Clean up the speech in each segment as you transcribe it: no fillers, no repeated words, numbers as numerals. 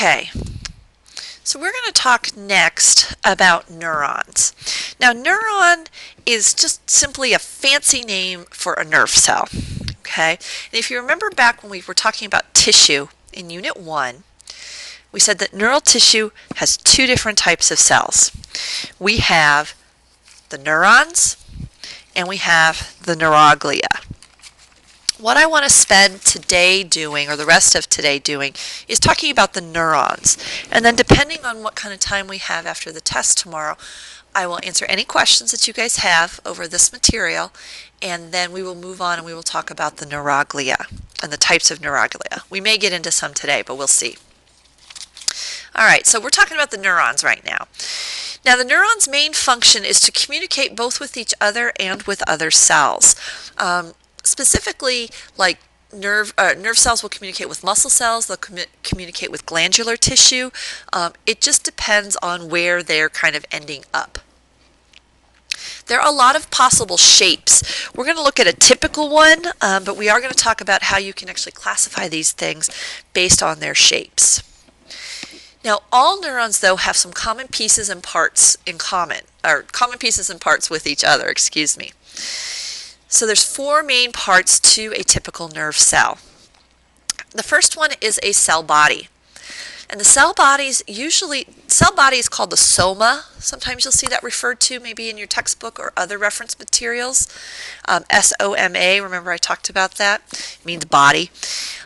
Okay, so we're going to talk next about neurons. Now, neuron is just simply a fancy name for a nerve cell. Okay, and if you remember back when we were talking about tissue in Unit 1, we said that neural tissue has two different types of cells. We have the neurons and we have the neuroglia. What I want to spend today doing, or the rest of today doing, is talking about the neurons. And then depending on what kind of time we have after the test tomorrow, I will answer any questions that you guys have over this material, and then we will move on and we will talk about the neuroglia and the types of neuroglia. We may get into some today, but we'll see. All right, so we're talking about the neurons right now. Now, the neuron's main function is to communicate both with each other and with other cells. Specifically, like nerve cells will communicate with muscle cells, they'll communicate with glandular tissue. It just depends on where they're kind of ending up. There are a lot of possible shapes. We're going to look at a typical one, but we are going to talk about how you can actually classify these things based on their shapes. Now, all neurons, though, have some common pieces and parts in common, or common pieces and parts with each other, excuse me. So there's four main parts to a typical nerve cell. The first one is a cell body. And the cell body is called the soma. Sometimes you'll see that referred to maybe in your textbook or other reference materials. S-O-M-A, remember I talked about that? It means body.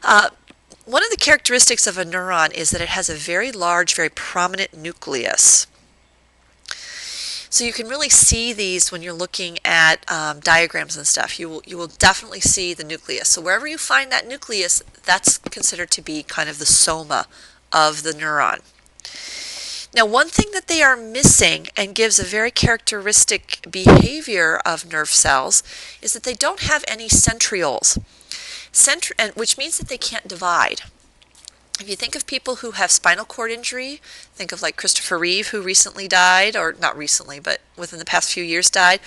One of the characteristics of a neuron is that it has a very large, very prominent nucleus. So you can really see these when you're looking at diagrams and stuff. You will definitely see the nucleus. So wherever you find that nucleus, that's considered to be kind of the soma of the neuron. Now, one thing that they are missing and gives a very characteristic behavior of nerve cells is that they don't have any centrioles, which means that they can't divide. If you think of people who have spinal cord injury, think of like Christopher Reeve, who recently died, or not recently, but within the past few years died.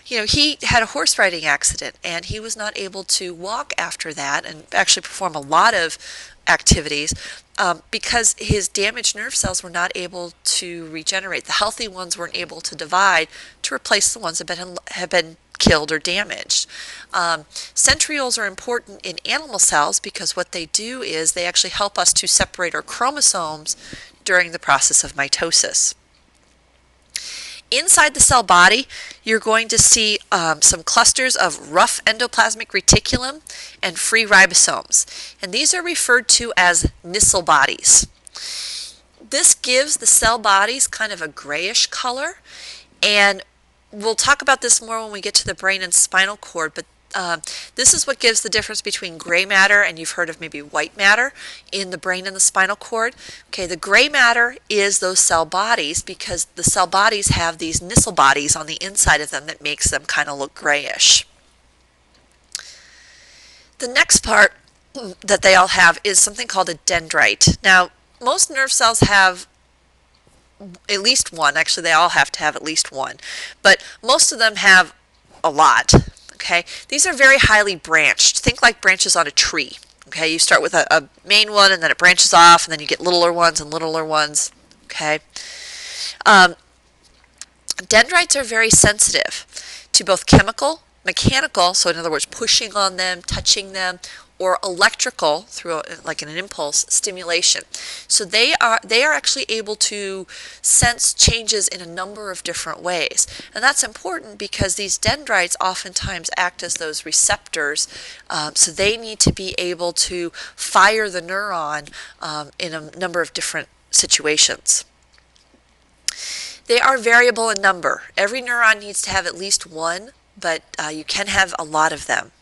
You know, he had a horse riding accident, and he was not able to walk after that and actually perform a lot of activities because his damaged nerve cells were not able to regenerate. The healthy ones weren't able to divide to replace the ones that have been killed or damaged. Centrioles are important in animal cells because what they do is they actually help us to separate our chromosomes during the process of mitosis. Inside the cell body, you're going to see some clusters of rough endoplasmic reticulum and free ribosomes, and these are referred to as Nissl bodies. This gives the cell bodies kind of a grayish color, and we'll talk about this more when we get to the brain and spinal cord, but this is what gives the difference between gray matter and you've heard of maybe white matter in the brain and the spinal cord. Okay, the gray matter is those cell bodies because the cell bodies have these Nissl bodies on the inside of them that makes them kind of look grayish. The next part that they all have is something called a dendrite. Now, most nerve cells have at least one. Actually, they all have to have at least one, but most of them have a lot. Okay, these are very highly branched. Think like branches on a tree. Okay, you start with a main one, and then it branches off, and then you get littler ones and littler ones. Okay, dendrites are very sensitive to both chemical, mechanical, so in other words, pushing on them, touching them, or electrical through like an impulse stimulation. So they are actually able to sense changes in a number of different ways. And that's important because these dendrites oftentimes act as those receptors, so they need to be able to fire the neuron in a number of different situations. They are variable in number. Every neuron needs to have at least one, but you can have a lot of them.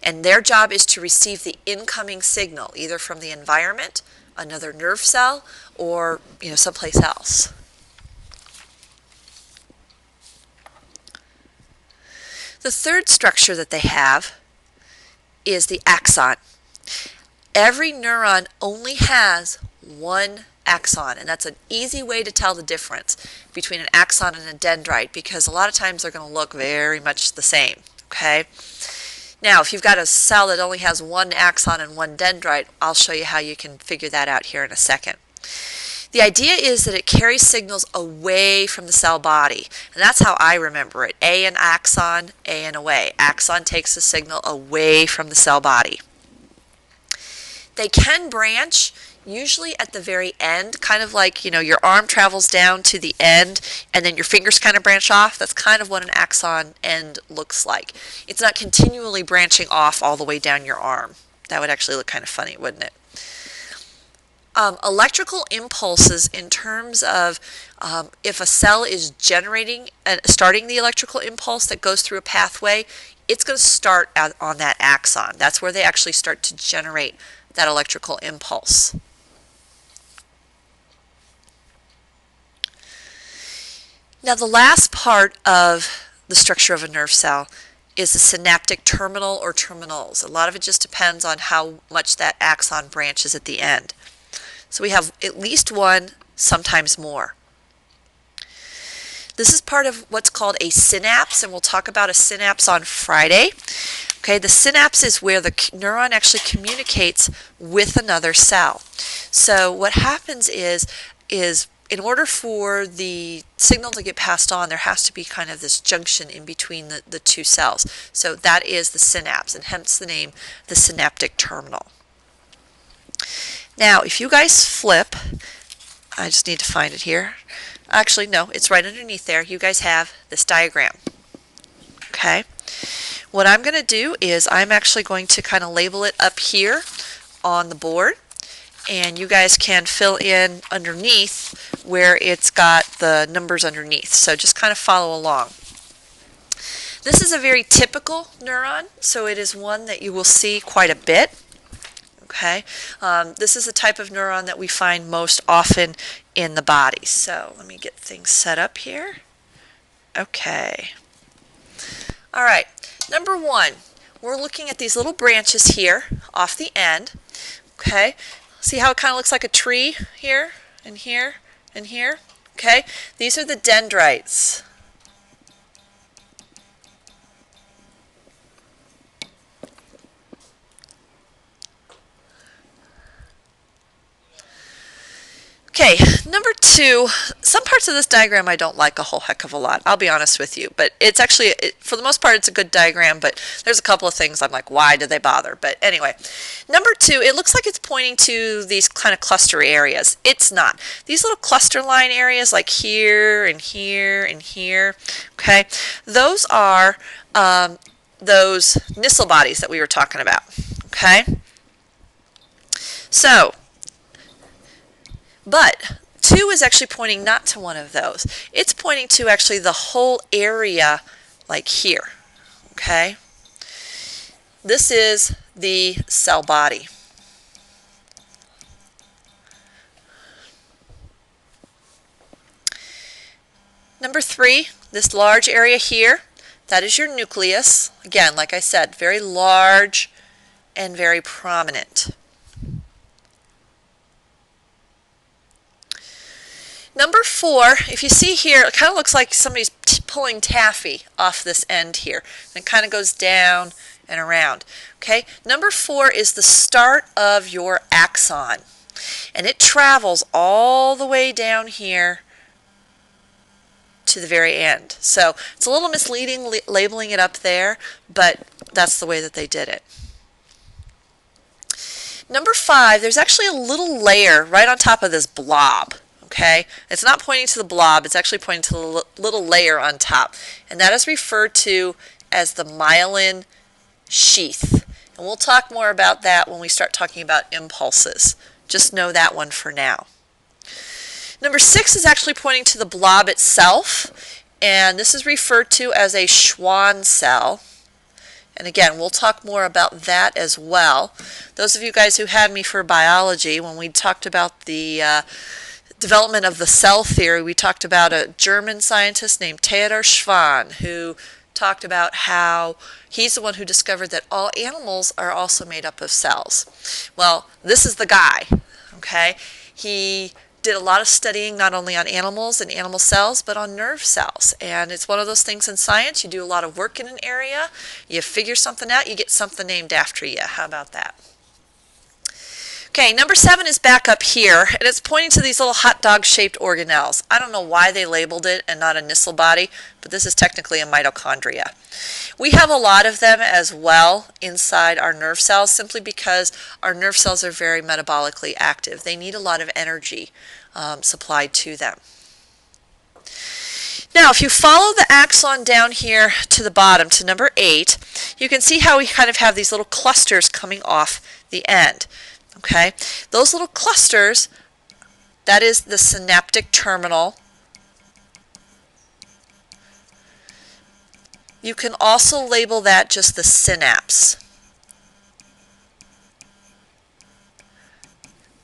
And their job is to receive the incoming signal, either from the environment, another nerve cell, or someplace else. The third structure that they have is the axon. Every neuron only has one axon, and that's an easy way to tell the difference between an axon and a dendrite because a lot of times they're going to look very much the same. Okay? Now, if you've got a cell that only has one axon and one dendrite, I'll show you how you can figure that out here in a second. The idea is that it carries signals away from the cell body, and that's how I remember it. A and axon, A and away. Axon takes the signal away from the cell body. They can branch, usually at the very end, kind of like, your arm travels down to the end and then your fingers kind of branch off. That's kind of what an axon end looks like. It's not continually branching off all the way down your arm. That would actually look kind of funny, wouldn't it? Electrical impulses, in terms of if a cell is generating and starting the electrical impulse that goes through a pathway, it's going to start on that axon. That's where they actually start to generate that electrical impulse. Now, the last part of the structure of a nerve cell is the synaptic terminal or terminals. A lot of it just depends on how much that axon branches at the end. So we have at least one, sometimes more. This is part of what's called a synapse, and we'll talk about a synapse on Friday. Okay, the synapse is where the neuron actually communicates with another cell. So what happens is in order for the signal to get passed on, there has to be kind of this junction in between the two cells. So that is the synapse, and hence the name, the synaptic terminal. Now, if you guys flip, I just need to find it here. Actually, no, it's right underneath there. You guys have this diagram. Okay. What I'm going to do is I'm actually going to kind of label it up here on the board, and you guys can fill in underneath where it's got the numbers underneath. So just kind of follow along. This is a very typical neuron, so it is one that you will see quite a bit. Okay, this is a type of neuron that we find most often in the body. So let me get things set up here. Okay. All right, number one, we're looking at these little branches here off the end. Okay, see how it kind of looks like a tree here and here and here? Okay, these are the dendrites. Okay, number two, some parts of this diagram I don't like a whole heck of a lot, I'll be honest with you, but it's actually, for the most part, it's a good diagram, but there's a couple of things I'm like, why did they bother? But anyway, number two, it looks like it's pointing to these kind of cluster areas. It's not. These little cluster line areas like here and here and here, okay, those are those Nissl bodies that we were talking about, okay? So, but 2 is actually pointing not to one of those. It's pointing to actually the whole area like here. Okay? This is the cell body. Number 3, this large area here, that is your nucleus. Again, like I said, very large and very prominent. Number 4, if you see here, it kind of looks like somebody's pulling taffy off this end here. And it kind of goes down and around. Okay, number 4 is the start of your axon. And it travels all the way down here to the very end. So it's a little misleading labeling it up there, but that's the way that they did it. Number 5, there's actually a little layer right on top of this blob. Okay, it's not pointing to the blob, it's actually pointing to the little layer on top, and that is referred to as the myelin sheath. And we'll talk more about that when we start talking about impulses. Just know that one for now. Number 6 is actually pointing to the blob itself, and this is referred to as a Schwann cell. And again, we'll talk more about that as well. Those of you guys who had me for biology, when we talked about the development of the cell theory, we talked about a German scientist named Theodor Schwann, who talked about how he's the one who discovered that all animals are also made up of cells. Well, this is the guy, okay? He did a lot of studying not only on animals and animal cells, but on nerve cells. And it's one of those things in science, you do a lot of work in an area, you figure something out, you get something named after you. How about that? Okay, number 7 is back up here, and it's pointing to these little hot dog shaped organelles. I don't know why they labeled it and not a Nissl body, but this is technically a mitochondria. We have a lot of them as well inside our nerve cells, simply because our nerve cells are very metabolically active. They need a lot of energy supplied to them. Now, if you follow the axon down here to the bottom, to number 8, you can see how we kind of have these little clusters coming off the end. Okay, those little clusters, that is the synaptic terminal. You can also label that just the synapse.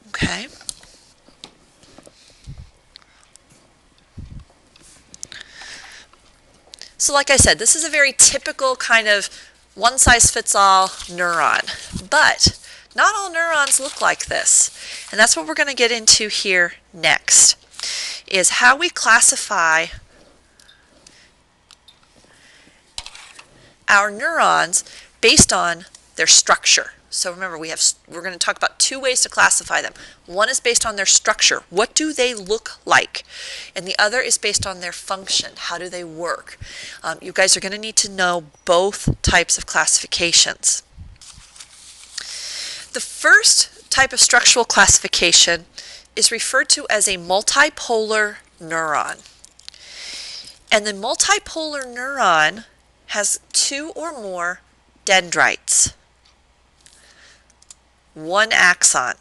Okay. So like I said, this is a very typical kind of one-size-fits-all neuron, but not all neurons look like this, and that's what we're going to get into here next, is how we classify our neurons based on their structure. So remember, we're going to talk about 2 ways to classify them. One is based on their structure. What do they look like? And the other is based on their function. How do they work? You guys are going to need to know both types of classifications. The first type of structural classification is referred to as a multipolar neuron. And the multipolar neuron has 2 or more dendrites, 1 axon.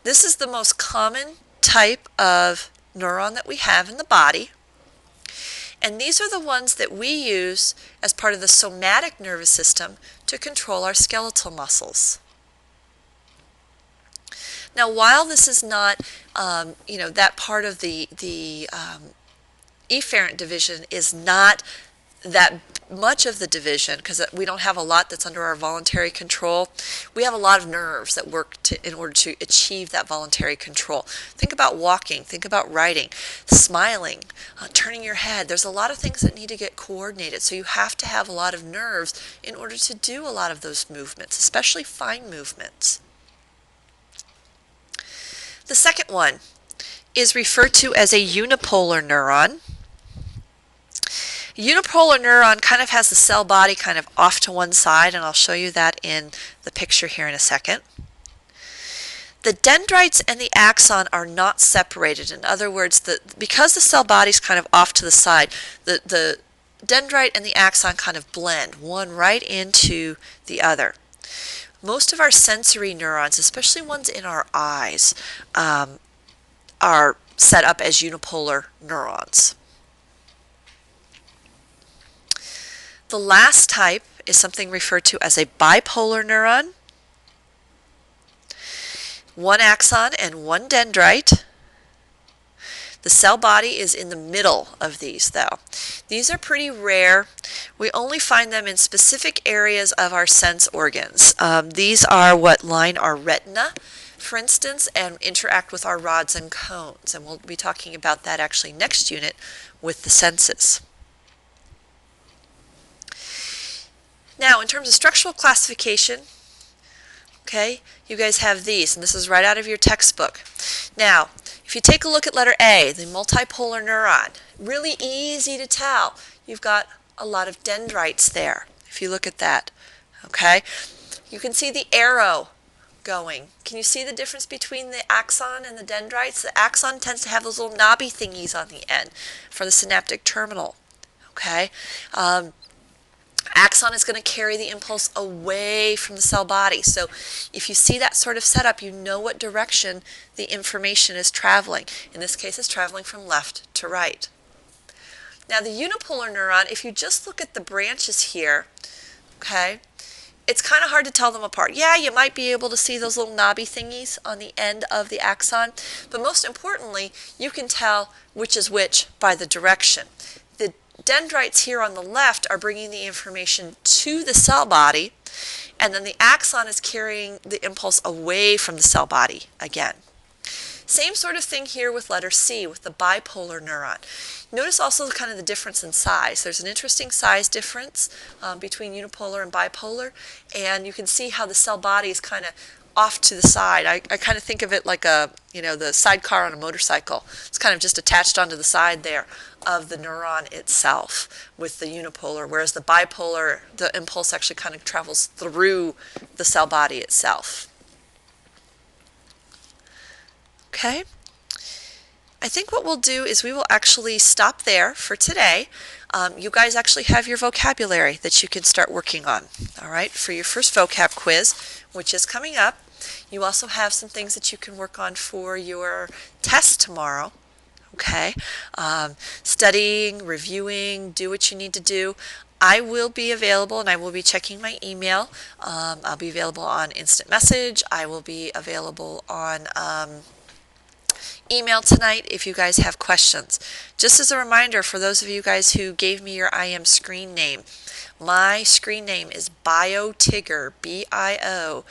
This is the most common type of neuron that we have in the body. And these are the ones that we use as part of the somatic nervous system to control our skeletal muscles. Now, while this is not, that part of the efferent division is not that much of the division, because we don't have a lot that's under our voluntary control. We have a lot of nerves that work in order to achieve that voluntary control. Think about walking, think about writing, smiling, turning your head. There's a lot of things that need to get coordinated, so you have to have a lot of nerves in order to do a lot of those movements, especially fine movements. The second one is referred to as a unipolar neuron. Unipolar neuron kind of has the cell body kind of off to one side, and I'll show you that in the picture here in a second. The dendrites and the axon are not separated. In other words, because the cell body is kind of off to the side, the dendrite and the axon kind of blend, one right into the other. Most of our sensory neurons, especially ones in our eyes, are set up as unipolar neurons. The last type is something referred to as a bipolar neuron. 1 axon and 1 dendrite. The cell body is in the middle of these, though. These are pretty rare. We only find them in specific areas of our sense organs. These are what line our retina, for instance, and interact with our rods and cones. And we'll be talking about that actually next unit with the senses. Now, in terms of structural classification, okay, you guys have these, and this is right out of your textbook. Now, if you take a look at letter A, the multipolar neuron, really easy to tell. You've got a lot of dendrites there, if you look at that, okay? You can see the arrow going. Can you see the difference between the axon and the dendrites? The axon tends to have those little knobby thingies on the end for the synaptic terminal, okay? Axon is going to carry the impulse away from the cell body. So if you see that sort of setup, you know what direction the information is traveling. In this case, it's traveling from left to right. Now the unipolar neuron, if you just look at the branches here, okay, it's kind of hard to tell them apart. Yeah, you might be able to see those little knobby thingies on the end of the axon, but most importantly, you can tell which is which by the direction. The dendrites here on the left are bringing the information to the cell body, And then the axon is carrying the impulse away from the cell body again. Same sort of thing here with letter C, with the bipolar neuron. Notice also kind of the difference in size. There's an interesting size difference between unipolar and bipolar, and you can see how the cell body is kind of off to the side. I kind of think of it like the sidecar on a motorcycle. It's kind of just attached onto the side there of the neuron itself with the unipolar, whereas the bipolar, the impulse actually kind of travels through the cell body itself. Okay? I think what we'll do is we will actually stop there for today. You guys actually have your vocabulary that you can start working on, all right, for your first vocab quiz, which is coming up. You also have some things that you can work on for your test tomorrow, okay? Studying, reviewing, do what you need to do. I will be available, and I will be checking my email. I'll be available on instant message. I will be available on email tonight if you guys have questions. Just as a reminder for those of you guys who gave me your IM screen name, my screen name is BioTigger, BioTigger,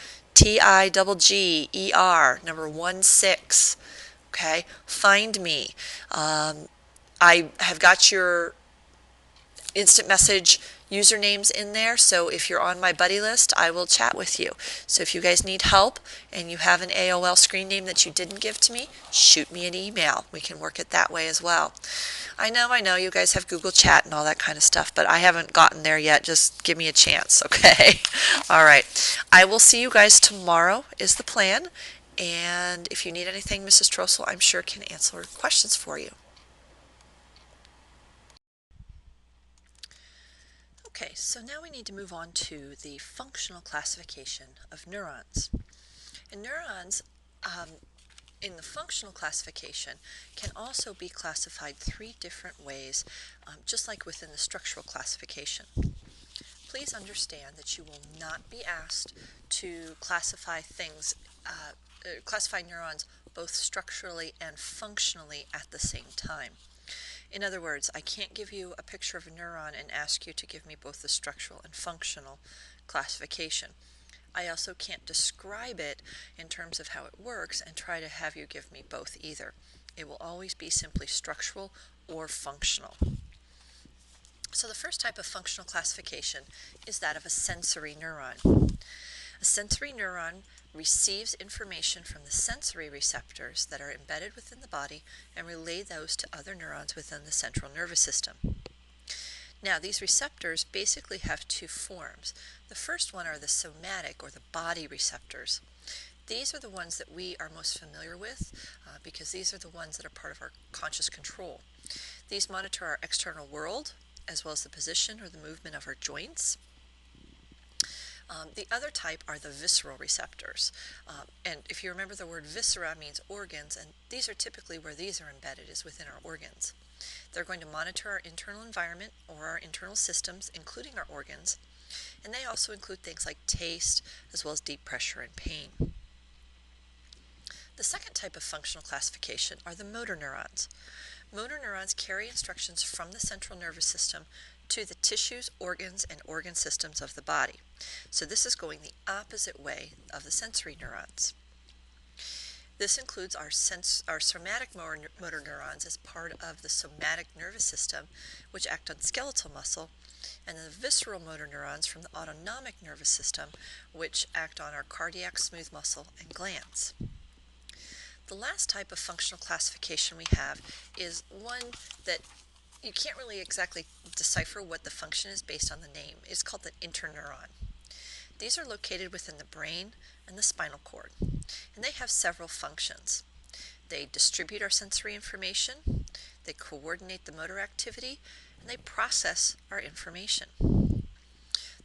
number 16. Okay, find me. I have got your instant message usernames in there, so if you're on my buddy list, I will chat with you. So if you guys need help and you have an AOL screen name that you didn't give to me, shoot me an email. We can work it that way as well. I know you guys have Google Chat and all that kind of stuff, but I haven't gotten there yet. Just give me a chance, okay? All right. I will see you guys tomorrow is the plan, and if you need anything, Mrs. Trossel, I'm sure can answer questions for you. Okay, so now we need to move on to the functional classification of neurons. And neurons, in the functional classification, can also be classified 3 different ways, just like within the structural classification. Please understand that you will not be asked to classify classify neurons both structurally and functionally at the same time. In other words, I can't give you a picture of a neuron and ask you to give me both the structural and functional classification. I also can't describe it in terms of how it works and try to have you give me both either. It will always be simply structural or functional. So the first type of functional classification is that of a sensory neuron. A sensory neuron receives information from the sensory receptors that are embedded within the body and relay those to other neurons within the central nervous system. Now, these receptors basically have 2 forms. The first one are the somatic or the body receptors. These are the ones that we are most familiar with because these are the ones that are part of our conscious control. These monitor our external world as well as the position or the movement of our joints. The other type are the visceral receptors. And if you remember, the word viscera means organs, and these are typically where these are embedded, is within our organs. They're going to monitor our internal environment or our internal systems, including our organs, and they also include things like taste as well as deep pressure and pain. The second type of functional classification are the motor neurons. Motor neurons carry instructions from the central nervous system to the tissues, organs, and organ systems of the body. So this is going the opposite way of the sensory neurons. This includes our somatic motor neurons as part of the somatic nervous system, which act on skeletal muscle, and the visceral motor neurons from the autonomic nervous system, which act on our cardiac smooth muscle and glands. The last type of functional classification we have is one that you can't really exactly decipher what the function is based on the name. It's called the interneuron. These are located within the brain and the spinal cord, and they have several functions. They distribute our sensory information, they coordinate the motor activity, and they process our information.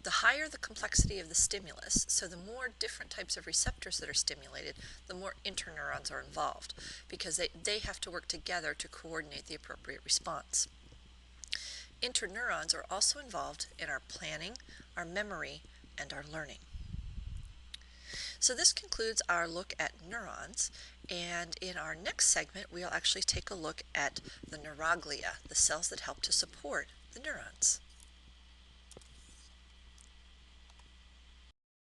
The higher the complexity of the stimulus, so the more different types of receptors that are stimulated, the more interneurons are involved, because they have to work together to coordinate the appropriate response. Interneurons are also involved in our planning, our memory, and our learning. So this concludes our look at neurons, and in our next segment we'll actually take a look at the neuroglia, the cells that help to support the neurons.